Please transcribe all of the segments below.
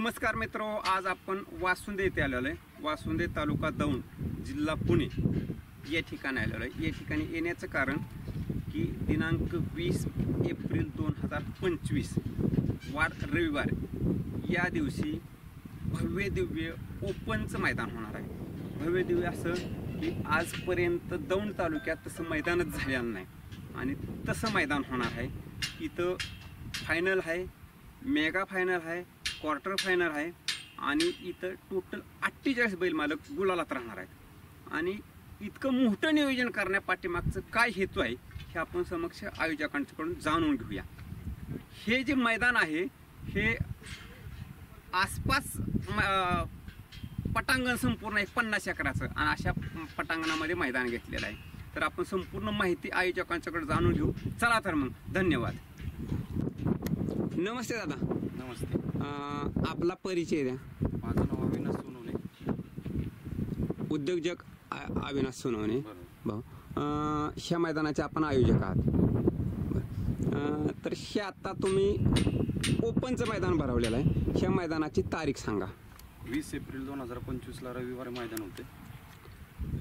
नमस्कार मित्रो, आज आपण वासुंदे येथे आलेलो आहे। वासुंदे तालुका दौंड जिल्हा पुणे या ठिकाणी आलेलो आहे। या ठिकाणी येण्याचं कारण की दिनांक 20 एप्रिल 2025 वार रविवार या दिवशी भव्य दिव्य ओपनचं मैदान होणार आहे। भव्य दिव्य असं की आजपर्यंत दौंड तालुक्यात तसं मैदानच झालेलं नाही आणि तसं मैदान होणार आहे। इथं फायनल आहे, मेगा फायनल आहे, क्वार्टर फायनल आहे आणि इथं टोटल 48 बैल मालक गुलालात राहणार आहेत। आणि इतकं मोठं नियोजन करण्यापाठीमागचं काय हेतू आहे हे आपण समक्ष आयोजकांकडून जाणून घेऊया। हे जे मैदान आहे हे आसपास पटांगण संपूर्ण एक 50 एकराचं आणि अशा पटांगणामध्ये मैदान घेतलेलं आहे। तर आपण संपूर्ण माहिती आयोजकांच्याकडे जाणून घेऊ। चला तर मग, धन्यवाद। नमस्ते दादा। नमस्ते। आपला परिचय द्या। माझं नाव अविनाश सोनवणे, उद्योजक अविनाश सोनवणे भाऊ। ह्या मैदानाचे आपण आयोजक आहात। तर हे आता तुम्ही ओपनचं मैदान भरवलेलं आहे, ह्या मैदानाची तारीख सांगा। 20 एप्रिल 2025 ला रविवारी मैदान होते।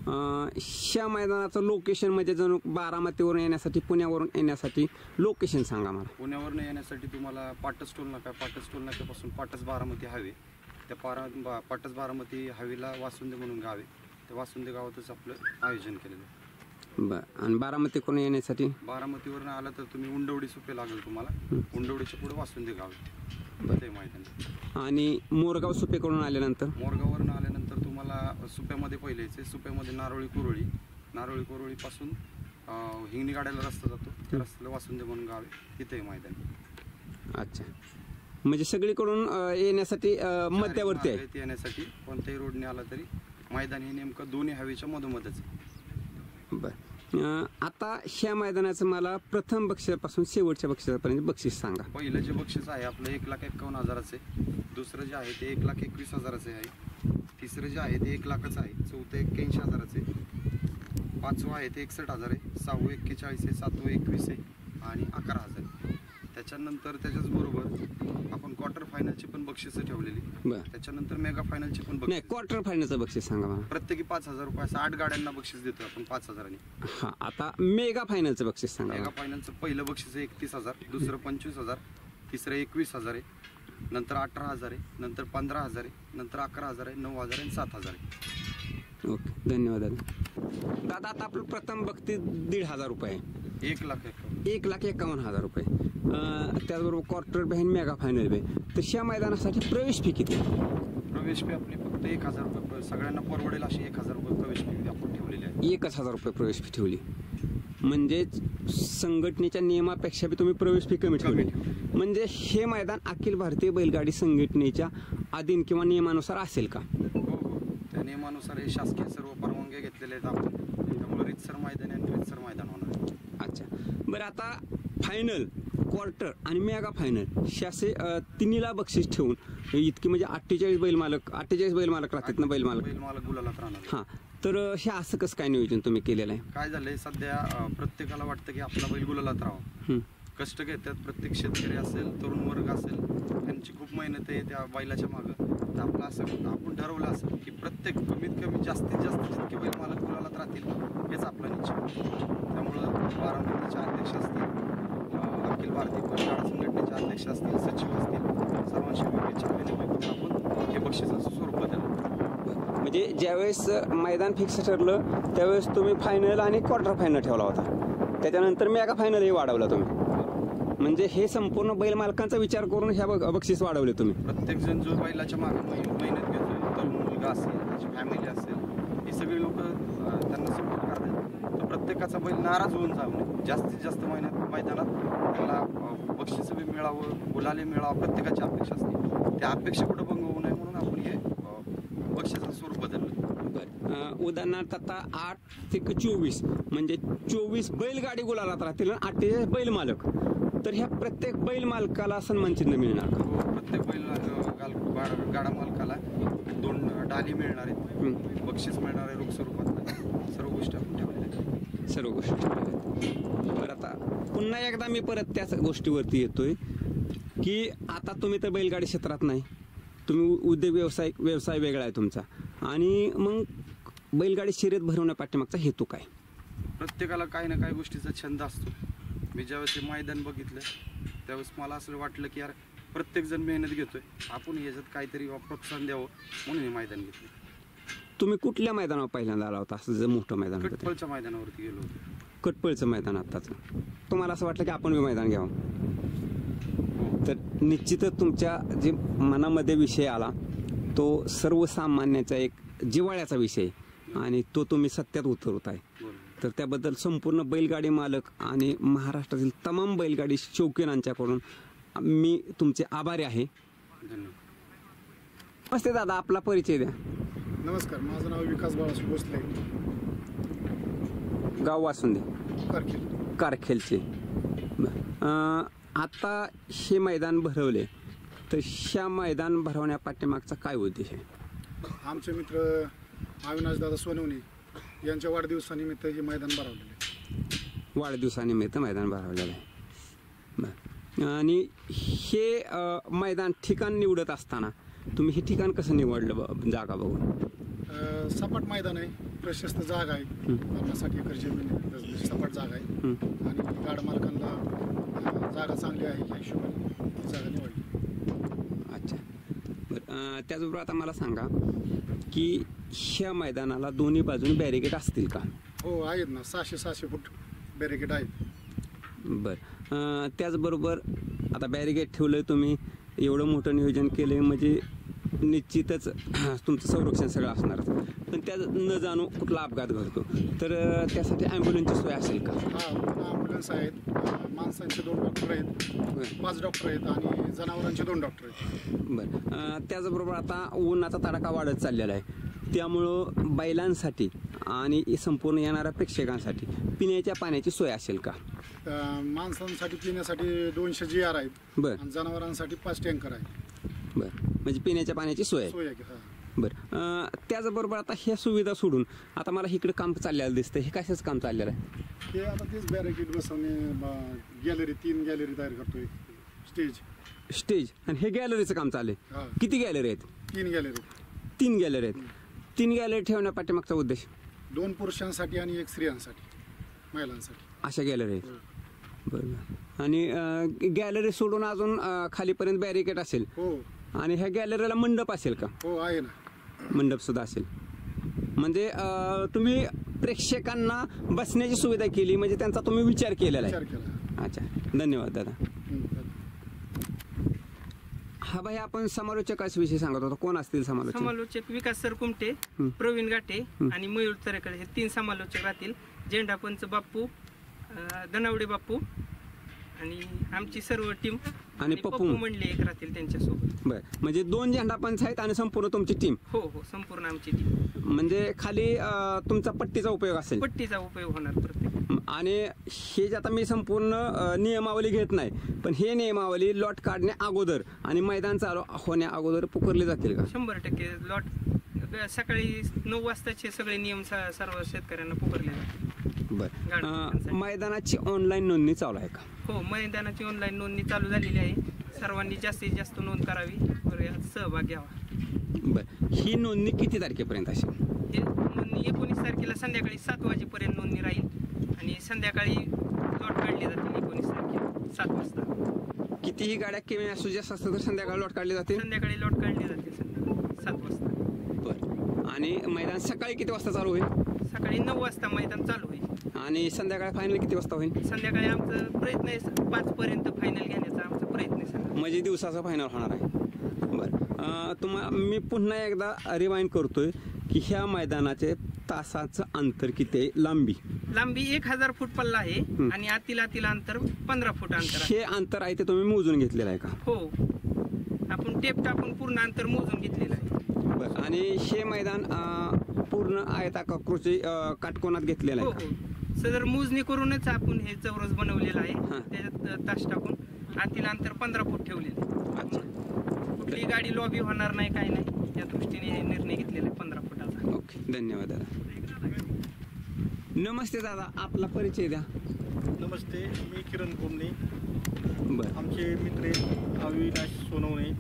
ह्या मैदानाचं लोकेशन म्हणजे जणू बारामतीवरून येण्यासाठी, पुण्यावरून येण्यासाठी लोकेशन सांगा मला। पुण्यावरून येण्यासाठी तुम्हाला पाटस टोल नाक्यापासून पाटस बारामती हायवे, त्या पाटस बारामती हायवेला वासुंदे म्हणून गाव आहे, त्या वासुंदे गावातच आपलं आयोजन केलेलं आहे। बरं, आणि बारामतीकडून येण्यासाठी बारामतीवरून आला तर तुम्ही उंडवडी सुपे लागेल तुम्हाला, उंडवडीच्या पुढे वासुंदे गाव आहे ते मैदान। आणि मोरगाव सुपेकडून आल्यानंतर, मोरगाववरून आल्यानंतर तुम्हाला सुप्यामध्ये पहिले यायचे। सुप्यामध्ये नारोळी कोरोळी पासून हिंगणी गाड्याला रस्ता जातो, त्या रस्त्याला वासुंदे म्हणून गाव आहे, तिथे मैदान। अच्छा, म्हणजे सगळीकडून येण्यासाठी मध्यावरती आहे। येण्यासाठी कोणत्याही रोडने आला तरी मैदान हे नेमकं दोन्ही हवेच्या मधोमधच। बरं, आता ह्या मैदानाचं मला प्रथम बक्षीसापासून शेवटच्या बक्षिसापर्यंत बक्षीस सांगा। पहिलं जे बक्षीस आहे आपलं 1,51,000 आहे, दुसरं जे आहे ते 1,21,000 आहे, तिसरं जे आहे ते 1 लाखाचं आहे, चौथं 81,000 आहे, पाचवं आहे ते 61,000 आहे, सहावं 41 आहे, सातवं 21 आहे आणि 11,000। त्याच्यानंतर त्याच्याचबरोबर आपण क्वार्टर फायनलची पण बक्षिसं ठेवलेली, त्याच्यानंतर मेगा फायनलची पण बक्षीस। क्वार्टर फायनलचं बक्षीस सांगा मला। प्रत्येकी 5,000 रुपये, असं 8 गाड्यांना बक्षीस देतो आपण 5,000। हा, आता मेगा फायनलचं बक्षीस सांगा। मेगा फायनलचं पहिलं बक्षीस 31,000, दुसरं 25,000, तिसरं 21,000 आहे, नंतर 18,000 आहे, नंतर 15,000 आहे, नंतर 11,000 आहे, 9,000 आणि 7,000 आहे। ओके, धन्यवाद दादा। आता आपलं प्रथम बक्षीस 1,500 रुपये, 1,51,000 रुपये। त्याचबरोबर क्वार्टर फायनल, मेगा फायनल बी। तर ह्या मैदानासाठी प्रवेश फी किती? प्रवेश फी आपली फक्त 1,000 रुपये, सगळ्यांना परवडेल अशी 1,000 रुपये प्रवेश फी आपण ठेवलेली आहे। 1,000 रुपये प्रवेश फी ठेवली, म्हणजे संघटनेच्या नियमापेक्षा बी तुम्ही प्रवेश फी कमी ठेवली। म्हणजे हे मैदान अखिल भारतीय बैलगाडी संघटनेच्या अधीन किंवा नियमानुसार असेल का? हो, त्या नियमानुसार हे शासकीय सर्व परवानग्या घेतलेल्या आहेत आपण, त्यामुळे रीतसर मैदान आणि रीतसर मैदान होणार आहे। अच्छा, बरं, आता फायनल, क्वार्टर आणि मेगा फायनल असे तिन्हीला बक्षीस ठेवून इतकी म्हणजे 48 बैल मालक राहतात ना, बैल मालक गुलालात राहणार। हां, तर हे असं कसं काय नियोजन तुम्ही केलेलं आहे? काय झालंय, सध्या प्रत्येकाला वाटतं की आपला बैल गुलालात राहावा, कष्ट घेतात प्रत्येक शेतकरी असेल, तरुण वर्ग असेल, त्यांची खूप मेहनत आहे त्या बैलाच्या मागं। तर आपलं असं आपण ठरवलं असं की प्रत्येक कमीत कमी जास्तीत जास्त जितके बैल मालक गुलालात राहतील हेच आपला निश्चित। त्यामुळं बारामतीचे अध्यक्ष असतील, अखिल भारतीय बैलगाडा संघटनेचे अध्यक्ष असतील, सचिव असतील, सर्वांशी आपण हे बक्षिसाचं स्वरूप बदललं। म्हणजे ज्यावेळेस मैदान फिक्स ठरलं त्यावेळेस तुम्ही फायनल आणि क्वार्टर फायनल ठेवला होता, त्याच्यानंतर मेगा फायनलही वाढवला तुम्ही। म्हणजे हे संपूर्ण बैल मालकांचा विचार करून ह्या बक्षीस वाढवले तुम्ही। प्रत्येक जण जो बैलाच्या मागे मेहनत घेतोय, तरुण मुलगा असेल, त्याची फॅमिली असेल, ही सगळी लोक त्यांना सपोर्ट करतात। तर प्रत्येकाचा बैल नाराज होऊन जाऊ नये, जास्तीत जास्त मैदानात त्याला बक्षीस बी मिळावं, गुलाले मिळावं, प्रत्येकाची अपेक्षा असते। त्या अपेक्षा कुठं भंग होऊ नये म्हणून आपण हे बक्षिसाचं स्वरूप बदललं। उदाहरणार्थ आता 8 ते 24 म्हणजे 24 बैलगाडी गुलालात राहतील आणि 48 बैल मालक, तर ह्या प्रत्येक बैल मालकाला सन्मान चिन्ह मिळणार का? हो, प्रत्येक गाडा मालकाला 2 डाली मिळणार आहेत, बक्षीस मिळणार आहे रोख स्वरूपात, सर्व गोष्टी आपण ठेवलेल्या आहेत। सर्व गोष्टी ठेवलेल्या आहेत। बरं, आता पुन्हा एकदा मी परत त्याच गोष्टीवरती येतोय की आता तुम्ही तर बैलगाडी क्षेत्रात नाही, तुम्ही उद्योग व्यवसाय वेगळा आहे तुमचा. आणि मग बैलगाडी शर्यत भरवण्या पाठीमागचा हेतू काय? प्रत्येकाला काही ना काही गोष्टीचा छंद असतो. मी ज्यावेळेस हे मैदान बघितलं त्यावेळेस मला असं वाटलं की यार प्रत्येकजण मेहनत घेतोय, आपण याच्यात काहीतरी प्रोत्साहन द्यावं म्हणून हे मैदान घेतलं. तुम्ही कुठल्या मैदानावर पहिल्यांदा आला होता? असं जर मोठं मैदान होतं ते? कटपळच्या मैदानावरती गेलो होतो. कटपळचं मैदान आत्ताचं. तुम्हाला असं वाटलं की आपण हे मैदान घ्यावं? तर निश्चितच तुमच्या जे मनामध्ये विषय आला तो सर्वसामान्याचा एक जिव्हाळ्याचा विषय आणि तो तुम्ही सत्यात उतरवत आहे. तर त्याबद्दल संपूर्ण बैलगाडी मालक आणि महाराष्ट्रातील तमाम बैलगाडी शौकीनांच्याकडून मी तुमचे आभारी आहे. धन्यवाद. नमस्ते दादा, आपला परिचय द्या. नमस्कार, माझं नाव विकास बाळासू भोसले, गाव वासुंदे, कारखेल. कारखेलचे. आता हे मैदान भरवले तर ह्या मैदान भरवण्या पाठीमागचा काय उद्देश आहे? आमचे मित्र अविनाशदादा सोनवणे यांच्या वाढदिवसानिमित्त हे मैदान भरवलेलं आहे. वाढदिवसानिमित्त मैदान भरवलेलं आहे. बरं. आणि हे मैदान ठिकाण निवडत असताना तुम्ही हे ठिकाण कसं निवडलं? जागा बघून? सपाट मैदान आहे, प्रशस्त जागा आहे, 50-60 एकर जमीन सपाट जागा आहे आणि गाड मालकांना जागा चांगली आहे या हिशोबाने ती जागा निवडली. अच्छा. बरं. त्याचबरोबर आता मला सांगा की ह्या मैदानाला दोन्ही बाजूने बॅरिकेड असतील का? हो, आहेत ना. 600 फूट बॅरिकेड आहेत. बरं. त्याचबरोबर आता बॅरिकेड ठेवलं तुम्ही, एवढं मोठं नियोजन केलं म्हणजे निश्चितच तुमचं संरक्षण सगळं असणारच. पण त्या न जाणू कुठला अपघात घडतो तर त्यासाठी ॲम्ब्युलन्सची सोय असेल का? हा, ॲम्ब्युलन्स आहेत. माणसांचे 2 डॉक्टर आहेत, 5 डॉक्टर आहेत आणि जनावरांचे 2 डॉक्टर आहेत. बरं. त्याचबरोबर आता उन्हाचा तडाखा वाढत चाललेला आहे, त्यामुळं बैलांसाठी आणि संपूर्ण येणाऱ्या प्रेक्षकांसाठी पिण्याच्या पाण्याची सोय असेल का? माणसांसाठी पिण्यासाठी 200 GR आहेत. बरं. आणि जनावरांसाठी 5 टँकर आहेत. बरं. म्हणजे पिण्याच्या पाण्याची सोय आहे. सोय आहे. बरं. त्याचबरोबर आता ह्या सुविधा सोडून आता मला इकडे काम चाललेलं दिसतं, हे कशाचं काम चाललेलं आहे? ते आता तेच बॅरिकेड बसवणे, गॅलरी 3 गॅलरी तयार करतोय, स्टेज. आणि हे गॅलरीचं काम चालू आहे. आहे. किती गॅलरी आहेत? 3 गॅलरी. 3 गॅलरी आहेत. 3 गॅलरी ठेवण्या पाठीमागचा उद्देश? 2 पुरुषांसाठी आणि 1 स्त्रियांसाठी, महिलांसाठी अशा गॅलरी आहेत. बरोबर. आणि गॅलरी सोडून अजून खालीपर्यंत बॅरिकेड असेल? हो. आणि ह्या गॅलरीला मंडप असेल का? हो, आहे ना. मंडप सुद्धा असेल. म्हणजे तुम्ही प्रेक्षकांना बसण्याची सुविधा केली, म्हणजे त्यांचा तुम्ही विचार केलेला आहे. अच्छा, धन्यवाद दादा. हा भाई, आपण समालोचकाविषयी सांगत होतो. कोण असतील समालोचक? समालोचक विकास सर कुमटे, प्रवीण गाठे आणि मयूर तरेकडे हे 3 समालोचक राहतील. झेंडापंच बाप्पू, धनावडे बाप्पू आणि आमची सर्व टीम आणि पप्पू मंडळी एक राहतील त्यांच्यासोबत. बरं. म्हणजे 2 झेंडापंच आहेत आणि संपूर्ण तुमची टीम? हो, संपूर्ण आमची टीम. म्हणजे खाली तुमचा पट्टीचा उपयोग असेल? पट्टीचा उपयोग होणार प्रत्येक. आणि हे जे आता मी संपूर्ण नियमावली घेत नाही, पण हे नियमावली लॉट काढण्या अगोदर आणि मैदान चालू होण्या अगोदर पुकारले जातील का? 100% लॉट सकाळी 9 वाजताचे सगळे नियम सर्व शेतकऱ्यांना पुकारले जातील. बरं. मैदानाची ऑनलाईन नोंदणी चालू आहे का? हो, मैदानाची ऑनलाईन नोंदणी चालू झालेली आहे. सर्वांनी जास्तीत जास्त नोंद करावी, सहभाग घ्यावा. बरं. ही नोंदणी किती तारखेपर्यंत असेल? हे नोंदणी 19 तारखेला संध्याकाळी 7 वाजेपर्यंत नोंदणी राहील आणि संध्याकाळी लॉट काढले जातील 19 तारखेला 7 वाजता. कितीही गाड्या किंवा असू जास्त असतं तर संध्याकाळी लॉट काढले जातील? संध्याकाळी लॉट काढले जातील 7 वाजता. बरं. आणि मैदान सकाळी किती वाजता चालू होईल? सकाळी 9 वाजता मैदान चालू होईल. आणि संध्याकाळी फायनल किती वाजता होईल? संध्याकाळी आमचा प्रयत्न आहे 5 पर्यंत फायनल घेण्याचा आमचा प्रयत्न आहे. म्हणजे दिवसाचा फायनल होणार आहे. बरं. मी पुन्हा एकदा रिवाइंड करतोय की ह्या मैदानाचे तासाचं अंतर किती आहे? लांबी 1000 फूट पल्ला आहे आणि आतील अंतर 15 फूट अंतर आहे. हे अंतर आहे ते तुम्ही मोजून घेतलेलं आहे का? हो, आपण टेप टाकून पूर्ण अंतर मोजून घेतलेलं आहे. बरं. आणि हे मैदान पूर्ण आयताकृती काटकोनात घेतलेलं आहे का? हो, सदर मोजणी करूनच आपण हे चौरस बनवलेलं आहे. त्याच्यात तास टाकून आतील अंतर 15 फूट ठेवलेलं आहे. अच्छा. कुठली गाडी लॉबी होणार नाही, काही नाही, त्या दृष्टीने हे निर्णय घेतलेला आहे 15 फुटाचा. ओके, धन्यवाद दादा. नमस्ते दादा, आपला परिचय द्या. नमस्ते, मी किरण कोमणे. बरं. आमचे मित्र अविनाश सोनवणे,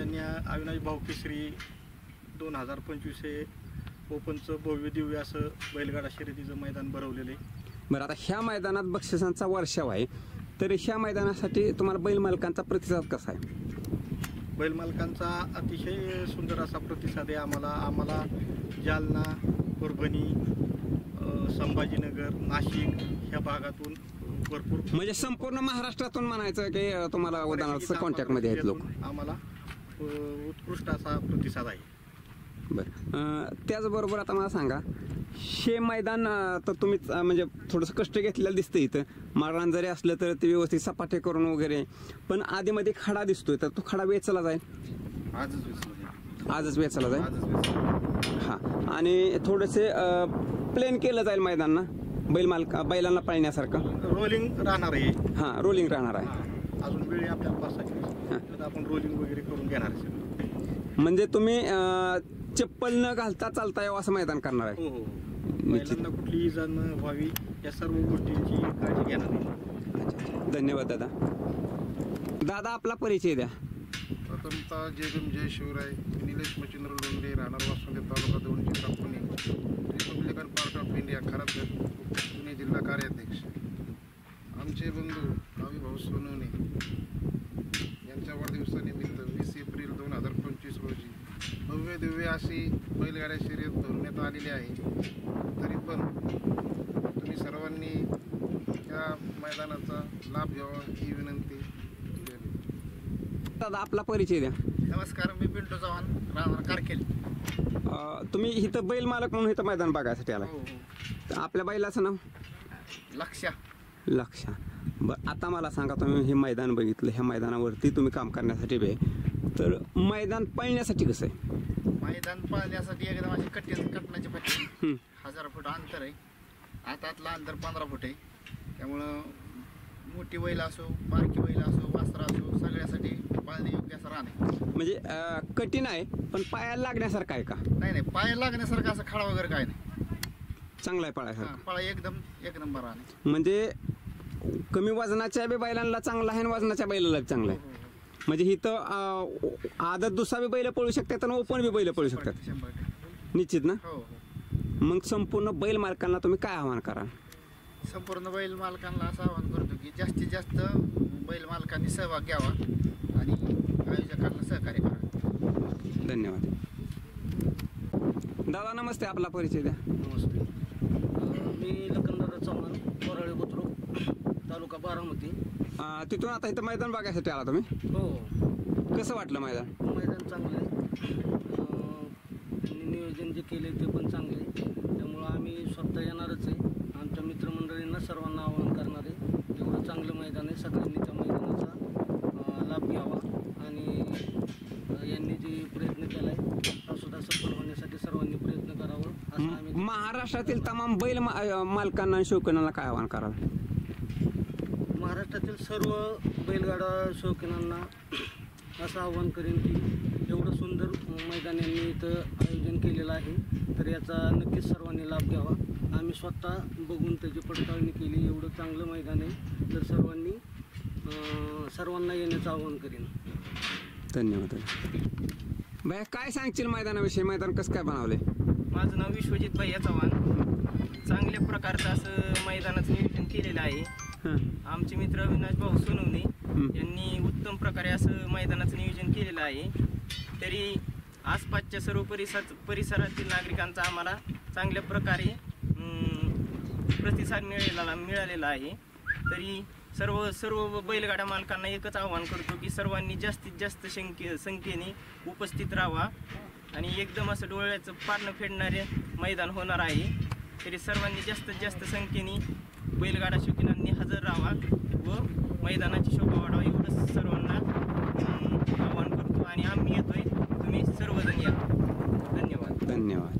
त्यांनी अविनाश भाऊ केसरी 2025 हे ओपनचं भव्य दिव्य असं बैलगाडा शर्यतीचं मैदान भरवलेलं आहे. बरं, आता ह्या मैदानात बक्षिसांचा वर्षाव आहे, तर ह्या मैदानासाठी तुम्हाला बैल मालकांचा प्रतिसाद कसा आहे? बैल मालकांचा अतिशय सुंदर असा प्रतिसाद आहे आम्हाला जालना, परभणी, संभाजीनगर, नाशिक ह्या भागातून भरपूर म्हणजे संपूर्ण महाराष्ट्रातून म्हणायचं की तुम्हाला उदाहरणार्थ कॉन्टॅक्टमध्ये आहेत लोक. आम्हाला उत्कृष्ट असा प्रतिसाद आहे. बरं, त्याचबरोबर आता मला सांगा, हे मैदान तर तुम्ही म्हणजे थोडंसं कष्ट घेतलेलं दिसतं इथं. माळरान जरी असलं तर ते व्यवस्थित सपाटे करून वगैरे, पण आधीमध्ये खडा दिसतोय, तर तो खडा वेचला जाईल? आजच वेचला जाईल. हां, आणि थोडेसे प्लेन केलं जाईल मैदान ना, बैलांना पळण्यासारखं रोलिंग राहणार आहे. हां, रोलिंग राहणार आहे. अजून वेळ आपल्याला 5-6 दिवस आपण रोलिंग वगैरे करून घेणार आहे. म्हणजे तुम्ही चप्पल न घालता चालता यावं असं मैदान करणार आहे? हो. बैलांना कुठली इजा न व्हावी या सर्व गोष्टींची काळजी घेणार आहे. धन्यवाद दादा. आपला परिचय द्या. प्रथमतः जय भीम जय शिवराय. निलेश मच्छिंद्र लोंढे, राहणार वासुंदे, तालुका दौंड, जिल्हा Pune, Republican Party of India Kharabgad, Pune जिल्हा कार्याध्यक्ष. आमचे बंधू भाऊ सोनवणे यांच्या वाढदिवसानिमित्त 20 एप्रिल 2025 रोजी भव्य दिव्य अशी बैलगाड्या शर्यत भरवण्यात आलेली आहे. तरी पण तुम्ही सर्वांनी या मैदानाचा लाभ घ्यावा ही विनंती. दादा, आपला परिचय द्या. नमस्कार, मी पिंटू चव्हाण, राहणार कारकेल. तुम्ही इथं बैल मालक म्हणून इथं मैदान बघायसाठी आला? तर आपल्या बैलाचं नाव? लक्षा. बरं, आता मला सांगा, तुम्ही हे मैदान बघितलं, ह्या मैदानावरती तुम्ही काम करण्यासाठी तर मैदान पळण्यासाठी कसं आहे? मैदान पळण्यासाठी एकदम अशी कटण्याची पट्टी 1000 फूट अंतर आहे. आतातलं अंतर 15 फूट आहे. त्यामुळं मोठी बैल असो, बारकी बैल असो, वासरा असो, सगळ्यासाठी पाळणे योग्य असं राहणे. म्हणजे कठीण आहे, पण पायाला लागण्यासारखं आहे का? नाही, पायाला लागण्यासारखं असं खडा वगैरे काय नाही. चांगला आहे पाळायसारखं. पळा एक नंबर राहणे. म्हणजे कमी वजनाच्या बी बैलांना चांगला आहे आणि वजनाच्या बैलाला बी चांगला आहे. म्हणजे इथं आदत दुसरा बी बैल पळू शकतात आणि ओपन बी बैल पळू शकतात. 100%. निश्चित ना? हो. मग संपूर्ण बैल मालकांना तुम्ही काय आव्हान करा? संपूर्ण बैल मालकांना असं आवाहन करतो की जास्तीत जास्त बैल मालकांनी सहभाग घ्यावा आणि आयोजकांना सहकार्य करावे. धन्यवाद. दादा नमस्ते, आपला परिचय द्या. नमस्ते, मी लखनदादा चव्हाण, कोराळे बुद्रुक, तालुका बारामती. तिथून आता इथं मैदान बघायसाठी आला तुम्ही? हो. कसं वाटलं मैदान? मैदान चांगलं आहे. नियोजन जे केले ते पण चांगले, त्यामुळं आम्ही स्वतः येणारच आहे. आमच्या मित्रमंडळींना सर्वांना आवाहन करणार आहे, एवढं चांगलं मैदान आहे, सगळ्यांनी त्या मैदानाचा लाभ घ्यावा आणि यांनी जे प्रयत्न केला आहे हा सुद्धा सफल होण्यासाठी सर्वांनी प्रयत्न करावं असं आम्ही. महाराष्ट्रातील तमाम बैल मालकांना आणि शौकीनांना काय आवाहन कराल? महाराष्ट्रातील सर्व बैलगाडा शौकीनांना असं आवाहन करेन की एवढं सुंदर मैदान यांनी इथं आयोजन केलेलं आहे, तर याचा नक्कीच सर्वांनी लाभ घ्यावा. आम्ही स्वतः बघून त्याची पडताळणी केली. एवढं चांगलं मैदान आहे, तर सर्वांना येण्याचं आवाहन करेन. धन्यवाद. भैया, काय सांगशील मैदानाविषयी? मैदान कसं काय बनवले? माझं नाव विश्वजित भैया चव्हाण. चांगल्या प्रकारचं असं मैदानाचं नियोजन केलेलं आहे. आमचे मित्र अविनाश भाऊ सोनवणे यांनी उत्तम प्रकारे असं मैदानाचं नियोजन केलेलं आहे. तरी आसपासच्या सर्व परिसरातील नागरिकांचा आम्हाला चांगल्या प्रकारे प्रतिसाद मिळालेला आहे. तरी सर्व बैलगाडा मालकांना एकच आवाहन करतो की सर्वांनी जास्तीत जास्त संख्येने उपस्थित राहावा आणि एकदम असं डोळ्याचं पारणं फेडणारे मैदान होणार आहे. तरी सर्वांनी जास्तीत जास्त संख्येने बैलगाडा शौकीनांनी हजर राहावा व मैदानाची शोभा वाढावा एवढंच सर्वांना आवाहन करतो आणि आम्ही येतोय, तुम्ही सर्वजण या. धन्यवाद. धन्यवाद.